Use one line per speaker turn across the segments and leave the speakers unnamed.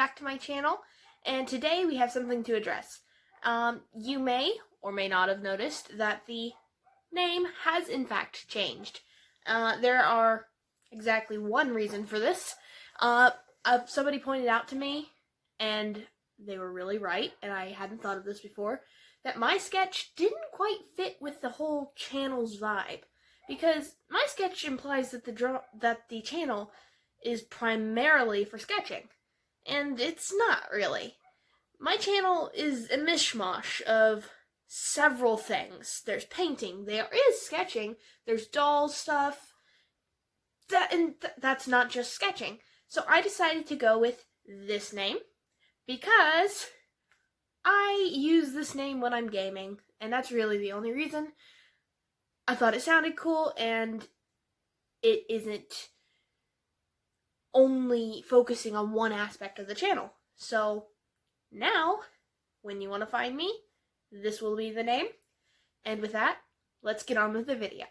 back to my channel, and today we have something to address. You may or may not have noticed that the name has in fact changed. There are exactly one reason for this. Somebody pointed out to me, and they were really right, and I hadn't thought of this before, that my sketch didn't quite fit with the whole channel's vibe. Because my sketch implies that the channel is primarily for sketching, and it's not really. My channel is a mishmash of several things. There's painting, there is sketching, there's doll stuff, that's not just sketching. So I decided to go with this name because I use this name when I'm gaming, and that's really the only reason. I thought it sounded cool, and it isn't only focusing on one aspect of the channel. So now, when you want to find me, this will be the name. And with that, let's get on with the video.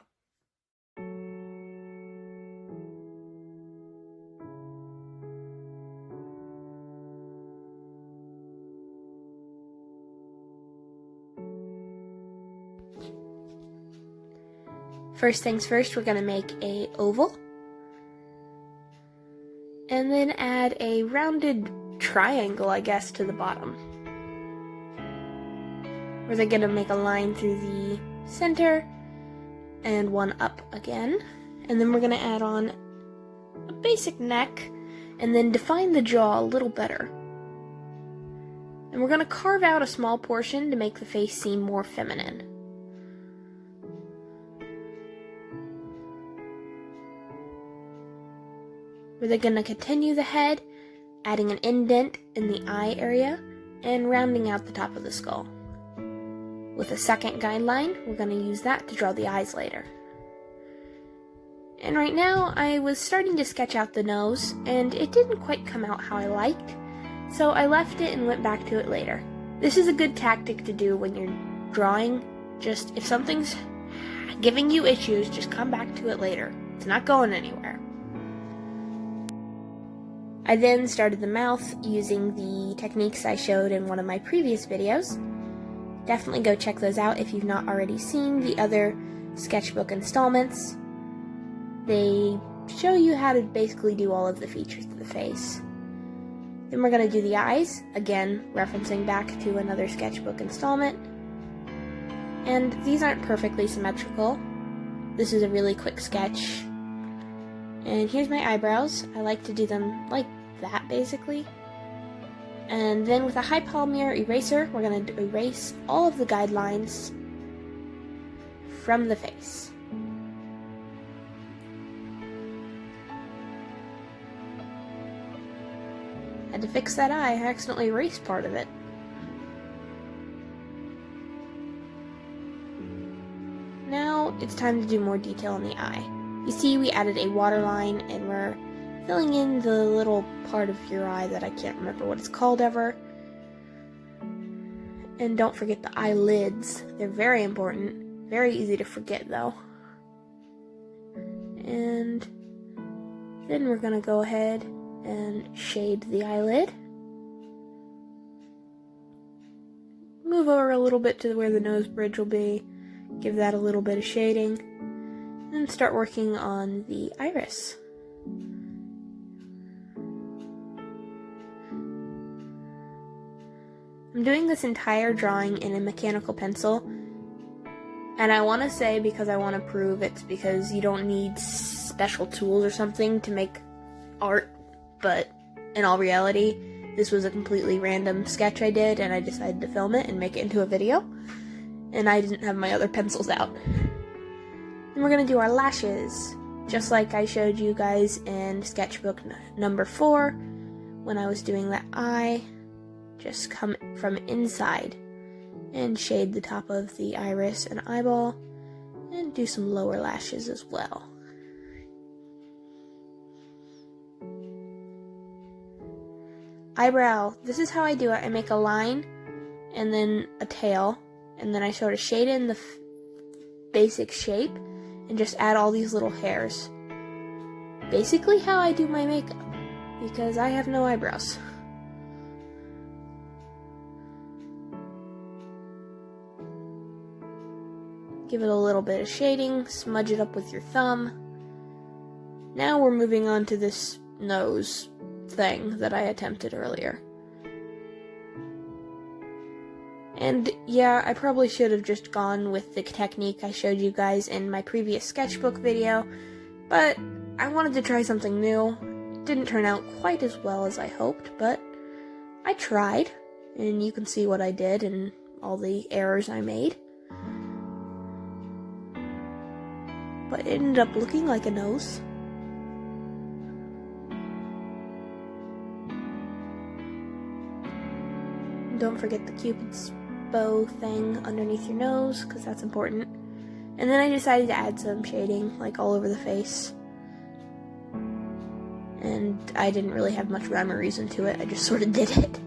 First things first, we're going to make a oval. And then add a rounded triangle, I guess, to the bottom. We're then going to make a line through the center and one up again. And then we're going to add on a basic neck and then define the jaw a little better. And we're going to carve out a small portion to make the face seem more feminine. We're then going to continue the head, adding an indent in the eye area, and rounding out the top of the skull. With a second guideline, we're going to use that to draw the eyes later. And right now, I was starting to sketch out the nose, and it didn't quite come out how I liked, so I left it and went back to it later. This is a good tactic to do when you're drawing. Just, if something's giving you issues, just come back to it later. It's not going anywhere. I then started the mouth using the techniques I showed in one of my previous videos. Definitely go check those out if you've not already seen the other sketchbook installments. They show you how to basically do all of the features of the face. Then we're going to do the eyes, again referencing back to another sketchbook installment. And these aren't perfectly symmetrical. This is a really quick sketch. And here's my eyebrows. I like to do them like that, basically. And then with a high polymer eraser, we're going to erase all of the guidelines from the face. Had to fix that eye. I accidentally erased part of it. Now it's time to do more detail in the eye. You see, we added a waterline, and we're filling in the little part of your eye that I can't remember what it's called ever. And don't forget the eyelids. They're very important. Very easy to forget, though. And then we're going to go ahead and shade the eyelid. Move over a little bit to where the nose bridge will be. Give that a little bit of shading. And start working on the iris. I'm doing this entire drawing in a mechanical pencil, and I want to say, because I want to prove it's because you don't need special tools or something to make art, but in all reality, this was a completely random sketch I did, and I decided to film it and make it into a video, and I didn't have my other pencils out. And we're going to do our lashes, just like I showed you guys in sketchbook number 4, when I was doing that eye. Just come from inside and shade the top of the iris and eyeball, and do some lower lashes as well. Eyebrow, this is how I do it. I make a line, and then a tail, and then I sort of shade in the basic shape, and just add all these little hairs. Basically how I do my makeup, because I have no eyebrows. give it a little bit of shading, smudge it up with your thumb. Now we're moving on to this nose thing that I attempted earlier. And yeah, I probably should have just gone with the technique I showed you guys in my previous sketchbook video, but I wanted to try something new. It didn't turn out quite as well as I hoped, but I tried, and you can see what I did and all the errors I made. But it ended up looking like a nose. Don't forget the Cupid's bow thing underneath your nose, because that's important. And then I decided to add some shading, like all over the face. And I didn't really have much rhyme or reason to it, I just sort of did it.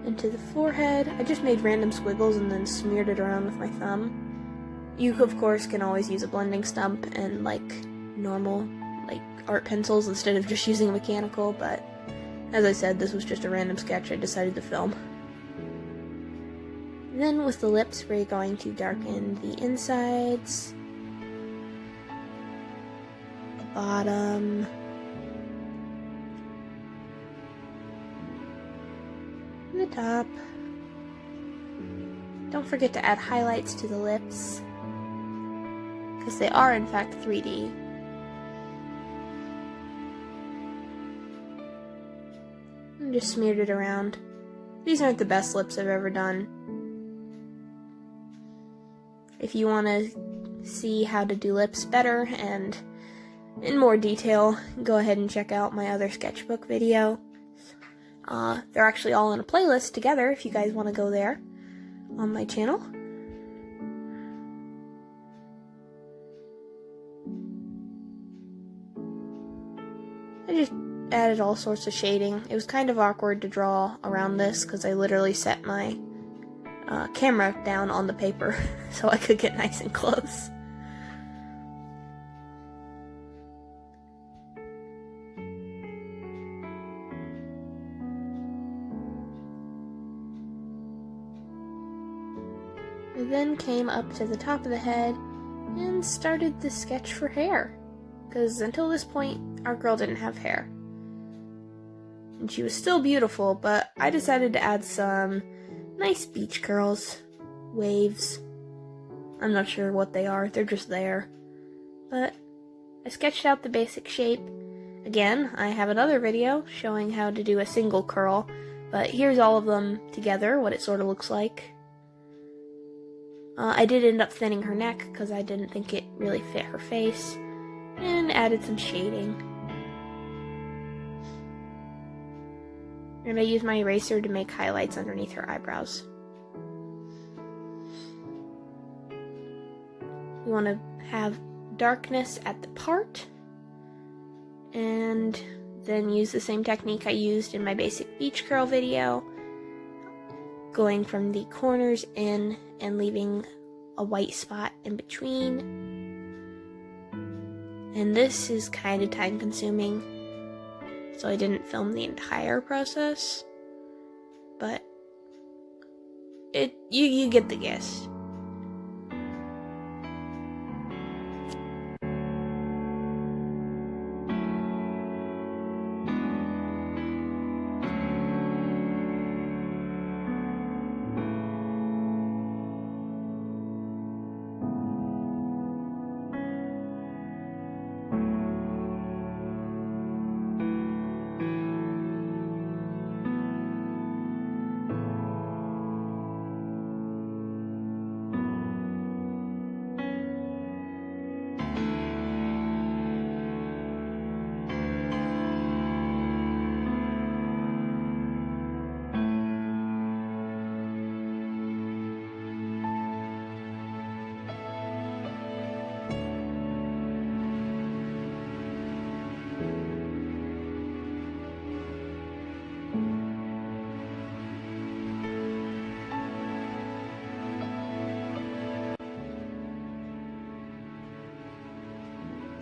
And to the forehead, I just made random squiggles and then smeared it around with my thumb. You, of course, can always use a blending stump and, like, normal, like, art pencils instead of just using a mechanical, but as I said, this was just a random sketch I decided to film. Then with the lips, we're going to darken the insides, the bottom, and the top. Don't forget to add highlights to the lips, because they are in fact 3D. And just smeared it around. These aren't the best lips I've ever done. If you want to see how to do lips better and in more detail, go ahead and check out my other sketchbook video. They're actually all in a playlist together if you guys want to go there on my channel. I just added all sorts of shading. It was kind of awkward to draw around this because I literally set my camera down on the paper so I could get nice and close. I then came up to the top of the head and started the sketch for hair, because until this point our girl didn't have hair. And she was still beautiful, but I decided to add some nice beach curls, waves. I'm not sure what they are, they're just there. But I sketched out the basic shape. Again, I have another video showing how to do a single curl, but here's all of them together, what it sort of looks like. I did end up thinning her neck because I didn't think it really fit her face, and added some shading. And I used my eraser to make highlights underneath her eyebrows. You want to have darkness at the part, and then use the same technique I used in my basic beach curl video, going from the corners in and leaving a white spot in between. And this is kind of time consuming, so I didn't film the entire process, but you get the gist.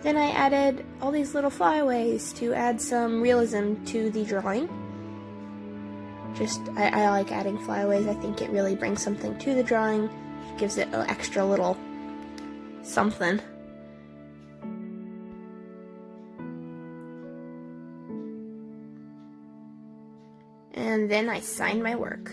Then I added all these little flyaways to add some realism to the drawing. I like adding flyaways. I think it really brings something to the drawing. It gives it an extra little something. And then I signed my work.